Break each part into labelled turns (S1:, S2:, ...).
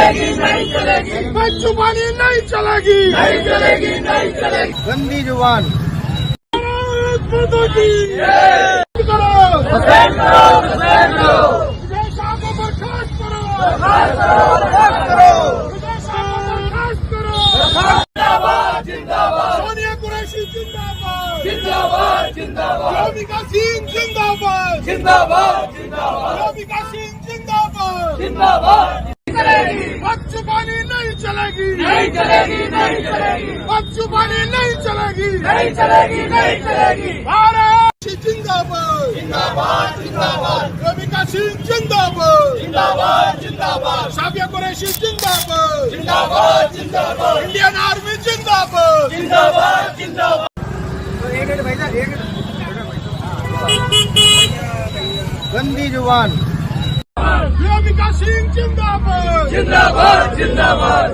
S1: चलेगी नहीं चलेगी,
S2: बदजुबानी नहीं चलेगी,
S1: नहीं चलेगी नहीं चलेगी।
S3: गंदी जुबान
S2: मर्दों की करो,
S1: सस्पेंड करो, सस्पेंड करो,
S2: विदेशों को बर्खास्त करो,
S1: बर्खास्त करो, बर्खास्त करो।
S2: विदेशों को बर्खास्त करो।
S1: जिंदाबाद जिंदाबाद
S2: सोनिया कुरैशी जिंदाबाद,
S1: जिंदाबाद जिंदाबाद
S2: रवि कासिम जिंदाबाद,
S1: जिंदाबाद जिंदाबाद
S2: रवि कासिम जिंदाबाद।
S1: जिंदाबाद। चलेगी
S2: बदजुबानी नहीं चलेगी,
S1: नहीं चलेगी नहीं चलेगी,
S2: बदजुबानी नहीं चलेगी,
S1: नहीं चलेगी नहीं चलेगी।
S2: भारत जिंदाबाद,
S1: जिंदाबाद जिंदाबाद
S2: रवि कासिम जिंदाबाद,
S1: जिंदाबाद जिंदाबाद
S2: साबिया कुरैशी जिंदाबाद,
S1: जिंदाबाद जिंदाबाद
S2: इंडियन आर्मी जिंदाबाद।
S1: जिंदाबाद जिंदाबाद।
S3: गंदी जुबान
S2: रवि कासिम जिंदाबाद,
S1: जिंदाबाद जिंदाबाद।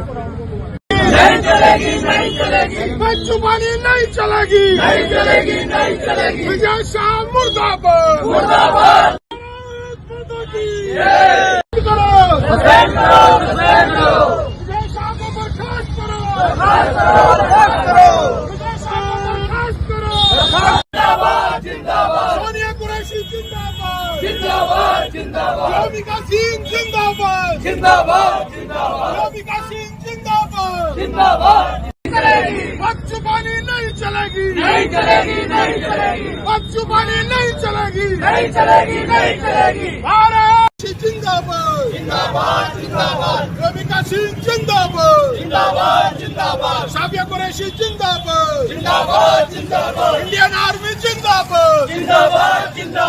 S1: नहीं चलेगी नहीं चलेगी,
S2: बदजुबानी नहीं चलेगी,
S1: नहीं चलेगी नहीं चलेगी।
S2: विजय शाह मुर्दाबाद,
S1: मुर्दाबाद।
S2: मर्दों की
S1: सस्पेंड
S2: करो,
S1: करो, सस्पेंड करो,
S2: विदेशों को बर्खास्त करो,
S1: बर्खास्त करो, बर्खास्त करो।
S2: विदेशों को बर्खास्त करो।
S1: जिंदाबाद जिंदाबाद
S2: सोनिया कुरैशी जिंदाबाद,
S1: जिंदाबाद जिंदाबाद
S2: रवि कासिम जिंदाबाद,
S1: जिंदाबाद जिंदाबाद
S2: रवि कासिम जिंदाबाद।
S1: जिंदाबाद। चलेगी
S2: बदजुबानी नहीं चलेगी,
S1: नहीं चलेगी नहीं चलेगी,
S2: बदजुबानी नहीं चलेगी,
S1: नहीं चलेगी नहीं चलेगी।
S2: भारत जिंदाबाद,
S1: जिंदाबाद जिंदाबाद
S2: रवि कासिम जिंदाबाद,
S1: जिंदाबाद जिंदाबाद
S2: साबिया कुरैशी जिंदाबाद,
S1: जिंदाबाद जिंदाबाद
S2: इंडियन आर्मी जिंदाबाद।
S1: जिंदाबाद जिंदाबाद।